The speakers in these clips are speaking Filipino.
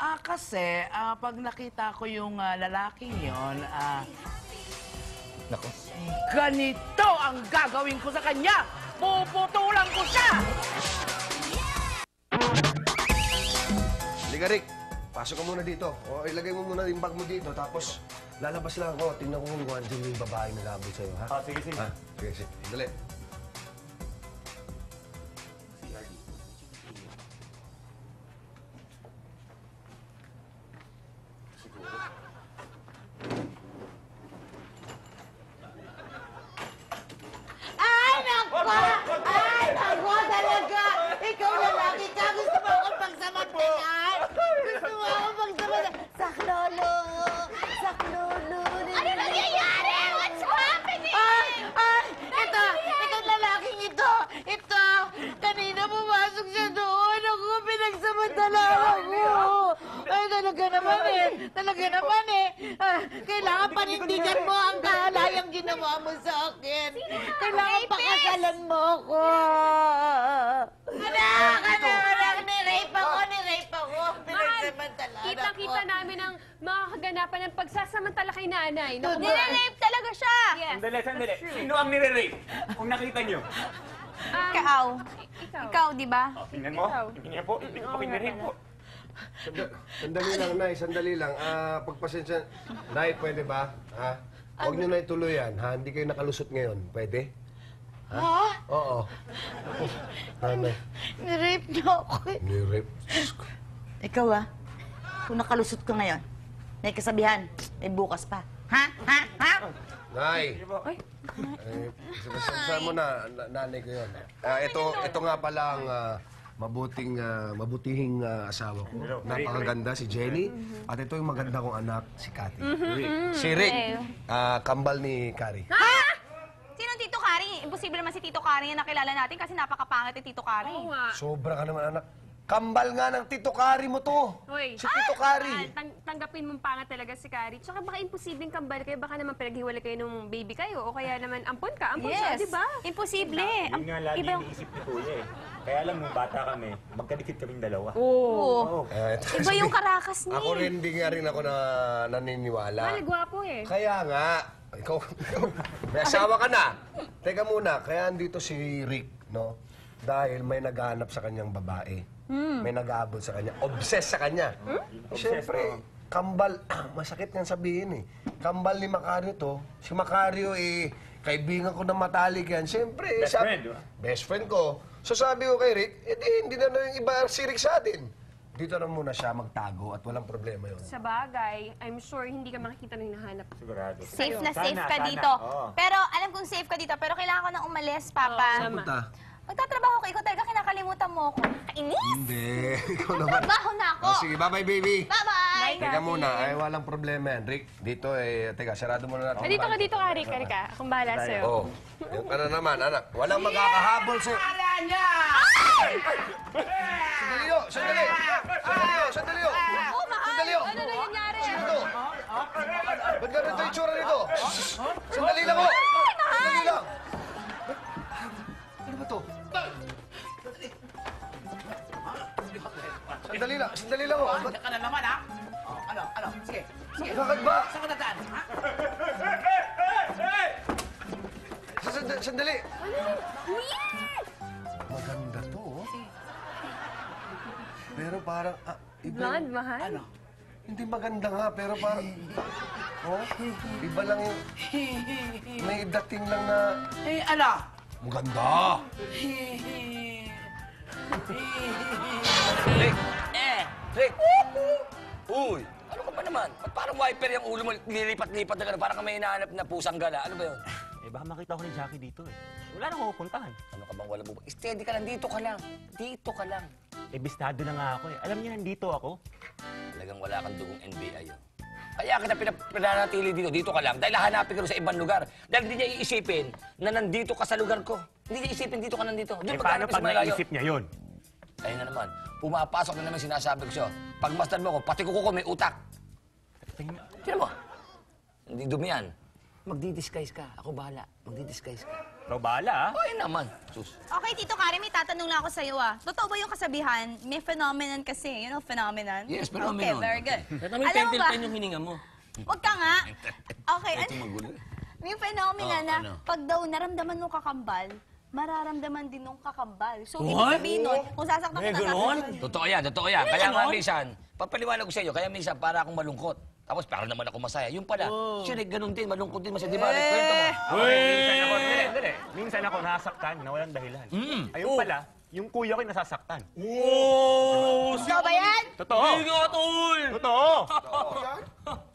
Kasi pag nakita ko yung lalaking yon, Nako. ganito ang gagawin ko sa kanya! Puputulan ko siya! Liga, Rick. Pasok ka muna dito. O, ilagay mo muna yung bag mo dito. Tapos, lalabas lang ako. Tingnan ko kung andyan yung babae na labot sa'yo, ha? Sige, sige. Ha? Sige, sige. Dali. Ay, naku! Ay, naku talaga! Ikaw lalaki ka! Gusto mo akong pagsamantalan? Gusto mo akong pagsamantalan? Saklolo! Saklolo! Ano nangyayari? What's happening? Ay! Itong lalaking ito! Ito! Kanina pumasok siya doon! Ako, pinagsamantalaan ko! Ay, talaga naman eh! Talaga naman eh! Kailangan panindigan mo ang kahalayang ginawa mo sa akin! Kailangan pakasalan mo ako! Anak! Ni-rape ako! Pinagsamantalaan ako! Kita-kita namin ang mga kaganapan ng pagsasamantala kay nanay. Totoo. Nire-rape talaga siya! Yes. Sandali. Sino ang nire-rape? Kung nakita niyo. Ikaw. Ikaw, di ba? Tingnan mo. Tingnan po. Hindi ko pa kinirape po. Sandali lang, Nay. Sandali lang. Pagpasensya. Nay, pwede ba? Ha? Huwag niyo na ituloy yan, ha? Hindi kayo nakalusot ngayon. Pwede? Ha? Oo. Nanay. Ni-rape niyo ako eh. Ni-rape. Ikaw kung nakalusot ka ngayon, may kasabihan, may bukas pa. Ha? Nay! Sabi mo na, nanay ko yun. Ito nga pala ang mabutihing asawa ko. Napakaganda si Jenny. At ito yung maganda kong anak, si Cathy. Si Rick, kambal ni Carrie. Sino Tito Kari? Imposible naman si Tito Kari na nakilala natin kasi napakapangit ni Tito Kari. Oo nga. Sobra ka naman, anak. Kambal nga ng Tito Kari mo to. Hoy. Si Tito Kari. Tanggapin mong pangat talaga si Kari. Tsaka baka imposibleng kambal kayo. Baka naman pinaghiwalay kayo nung baby kayo. O kaya naman ampon ka. Ampon siya, di ba? Imposible. Yun nga lagi yung isip ni Kuya eh. Kaya alam mo, bata kami, magkadikit kaming dalawa. Oo. Iba yung Kasi karakas niya. Ako rin, di nga rin ako naniniwala. Mahal, gwapo eh. Kaya nga, ikaw, may asawa ka na. Teka muna, kaya andito si Rick, no? Dahil may naghahanap sa kanyang babae. May nag-aabot sa kanya. Obsessed sa kanya. Siyempre, kambal, masakit niyang sabihin eh. Kambal ni Macario to. Si Macario kaibigan ko na matalik yan. Siyempre, Best friend, di ba? Best friend ko. So sabi ko kay Rick, hindi na yung iba si Rick sa atin. Dito na muna siya magtago at walang problema yun. Sa bagay, I'm sure hindi ka makikita ng hinahanap. Sigurado. Safe na safe Sana, ka sana. dito. Oo. Pero alam kong safe ka dito. Pero kailangan ko nang umalis, Papa. Punta. Magtatrabaho ko. Ikaw talaga kinakalimutan mo ako. Kainis! Hindi. Ikaw naman. Trabaho na ako. Sige, bye-bye, baby. Bye-bye! Teka muna, walang problema yan. Rick, dito teka, sarado muna natin. Dito ka, Kari. Kari ka. Akong bahala sa'yo. Oo. Yung ka na naman, anak. Walang magkakahabol sa'yo. Ala niya! Sandali yo, sandali. Sandali yo. Oh, mahal! Sandali yo. Ano na nangyari? Sino to? Ba't ganito yung tsura nito? Sandali lang ho. Sandali lang. Ano ba to? Sandali lang ho. Bakit ka na naman, ha? Ano? Sige. Bakit ba? Saan ka dadaan, ha? Sandali. Maganda to, oh. Pero parang, iba Blonde, mahal. Ano? Hindi maganda nga, pero parang, iba lang yung, may dating lang na, Ano? maganda. Rick! Rick! Uy! Ano ka ba naman? Ba't parang wiper yung ulo mo? Lilipat-lipat na gano'n. Parang ka may hinahanap na pusang gala. Ano ba yun? Baka makita ko ni Jackie dito eh. Wala na ako pupuntahan. Ano ka bang wala buba? Steady ka lang. Dito ka lang. Dito ka lang. Bistado na nga ako eh. Alam niya, nandito ako. Talagang wala kang dugong NBA yun. Kaya kita pinanatili dito. Dito ka lang. Dahil hahanapin ka rin sa ibang lugar. Dahil hindi niya iisipin na nandito ka sa lugar ko. Hindi niya isipin dito ka nandito. Doon Paano maghanap ka pag sa malayo. naisip niya yun? Ayun na naman. Pumapasok na naman sinasabi ko sa'yo. Pagmasdan mo ko, pati kuko ko may utak. Tignan mo. Hindi dumi yan. Magdi-disguise ka. Ako bahala. Magdi-disguise ka. Ikaw bahala, ah. Okay naman. Sus. Okay, Tito Kari, may tatanong lang ako sa'yo ah. Totoo ba yung kasabihan? May phenomenon kasi. You know, phenomenon? Yes, Okay, phenomenon. very good. Ito may Alam mo pentel ba? pen yung hininga mo. Huwag ka nga. Okay, Ito magulo. may phenomena Oh, na ano? pag daw naramdaman nung kakambal, mararamdaman din nung kakambal. So, ibig What? sabihin nun, kung sasaktan May ka, ganon? Totoo yan, totoo yan. May Kaya nga ganon? minsan, papaliwanag ko sa iyo, kaya minsan para akong malungkot. Tapos para naman ako masaya. Yung pala, siya rin ganun din, malungkot din masaya. Di ba? Kwento mo. Minsan ako nasaktan na walang dahilan. Ayun pala, yung kuya ko yung nasasaktan. Oh! Ikaw ba yan? Totoo! Hindi nga, tol! Totoo!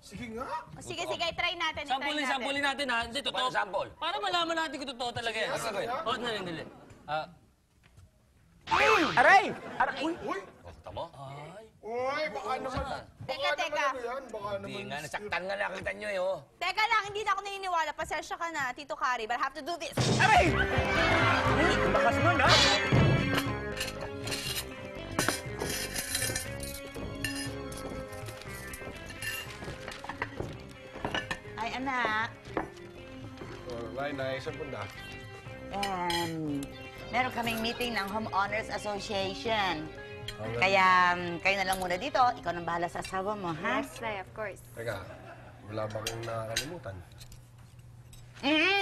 Sige nga. O, sige, try natin. Sampulin natin ha. Hindi, totoo. Paano sample? Para malaman natin kung totoo talaga yan. Ano gagawin? Oh, dali. Aray! Aray! Uy! Oh, tamo? Uy, baka naman. Teka. Yan, baka Hindi nga, nasaktan nga nakita nyo eh, oh. Teka lang, hindi na ako naniniwala. Pasensya ka na, Tito Kari, but I have to do this. Aray! Lakas nun, ha? Ay, anak. Nay, nay, saan punta? Meron kaming meeting ng Homeowners Association. Kaya kayo na lang muna dito. Ikaw nang bahala sa asawa mo, ha? Yes, Nay, of course. Teka, wala ba kang nakakalimutan?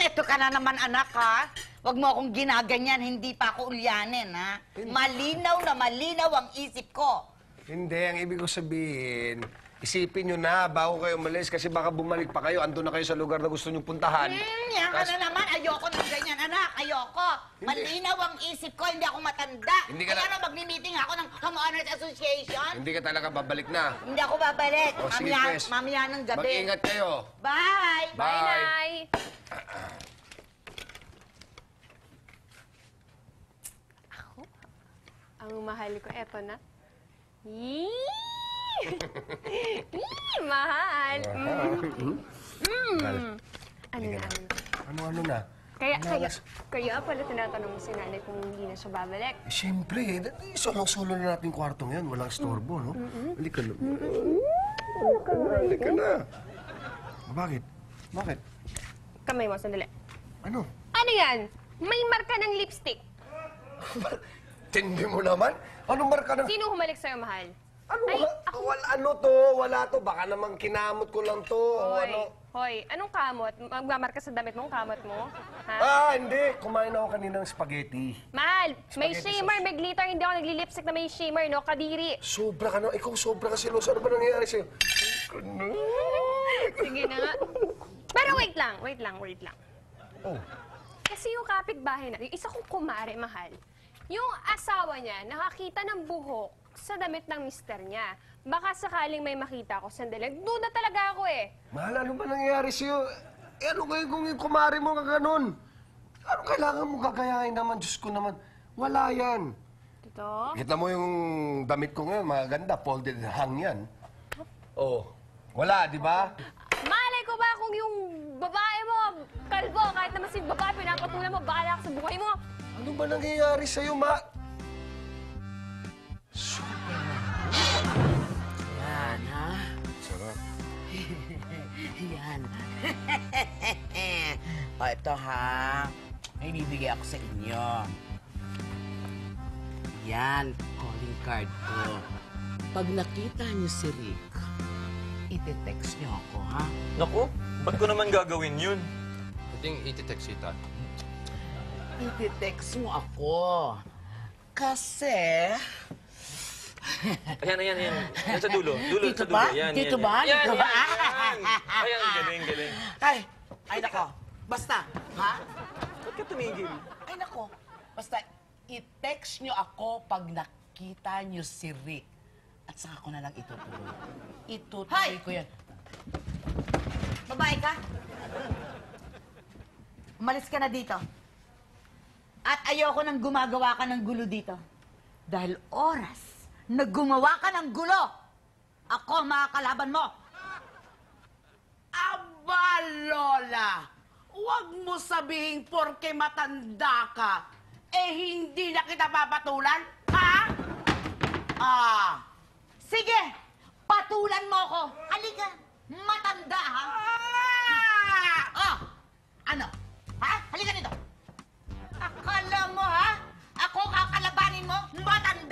Ito ka na naman, anak, ha? Huwag mo akong ginaganyan, hindi pa ako ulyanin, ha? Malinaw na malinaw ang isip ko. Hindi, ang ibig ko sabihin, isipin nyo na bago kayo umalis kasi baka bumalik pa kayo, andun na kayo sa lugar na gusto nyo puntahan. Yan ka na naman. Ayoko ng ganyan, anak. Ayoko. Malinaw ang isip ko, hindi ako matanda. Hindi ka Kaya na- na magmi-meeting ako ng Homeowners Association. Hindi ka talaga babalik na. Hindi ako babalik. O, sige, Mamaya, Pwes. mamaya ng gabi. Mag-ingat kayo. Bye! Bye, Nay! Ako? Ang mahal ko, eto na. Yee! Yee! Mahal! Ano na? Ano na? Kaya pala tinatanong mo si nanay kung hindi na siya babalik. Eh, siyempre, solong-solo na natin yung kwarto ngayon. Walang storbo, no? Halika na. Halika na. Bakit? Bakit? Kamay mo, sandali. Ano? Ano yan? May marka ng lipstick. Tindi mo naman? Anong marka ng... Sino humalik sa'yo, mahal? Ano, Ay, ano to? Wala to. Baka naman kinamot ko lang to. O Hoy, ano? hoy, anong kamot? Magmamarka sa damit mo, kamot mo? Ha? Hindi. Kumain ako kanina ng spaghetti. Mahal, may Spaghetti shimmer, may glitter. Hindi ako nagli-lipstick na may shimmer, no? Kadiri. Sobra ka na. Ikaw sobra ka silos. Ano ba nangyayari sa'yo? Sige na nga. Pero wait lang. Oh. Kasi yung kapitbahay na, yung isa kong kumare, mahal, yung asawa niya nakakita ng buhok sa damit ng mister niya. Baka sakaling may makita ko, sandali. Duda talaga ako eh. Mahal, ano ba nangyayari sa'yo? Eh, ano kayo kung yung kumari mo ka ganun? Ano kailangan mo gagayahin naman? Diyos ko naman. Wala yan. Tito? Kita mo yung damit ko ngayon, maganda. Folded hang yan. Oh. Wala, di ba? Malay ko ba kung yung babae mo, kalbo, kahit naman si babae, pinapatulan mo, bahala ka sa buhay mo. Ano ba nangyayari sa'yo, ma? Yan, ha? Sarap. Yan. O, ito, ha? May bibigay ako sa inyo. Yan, calling card ko. Pag nakita niyo si Rick, iti-text niyo ako, ha? Naku, ba't ko naman gagawin yun? Pwedeng iti-text kita. Iti-text mo ako. Kasi... Ayan. Yan sa dulo. Dito sa dulo. ba? Yan, Dito yan, ba? Yan, Dito yan, ba? yan. Ayan, galing. Ay, nako. Basta, ha? Ba't ka tumigil? Ay, nako. Basta, i-text nyo ako pag nakita nyo si Rick. At saka ko na lang itutuloy. Itutuloy ko yan. Babae ka? Umalis ka na dito. At ayoko nang gumagawa ka ng gulo dito. Dahil oras na gumawa ka ng gulo, ako ang makakalaban mo. Aba, Lola! Huwag mo sabihin porke matanda ka, eh hindi na kita papatulan, ha? Sige, patulan mo ko. Halika, matanda ha. Ano? Ha? Halika dito. mo, ha? Ako kakalabanin mo? Matanda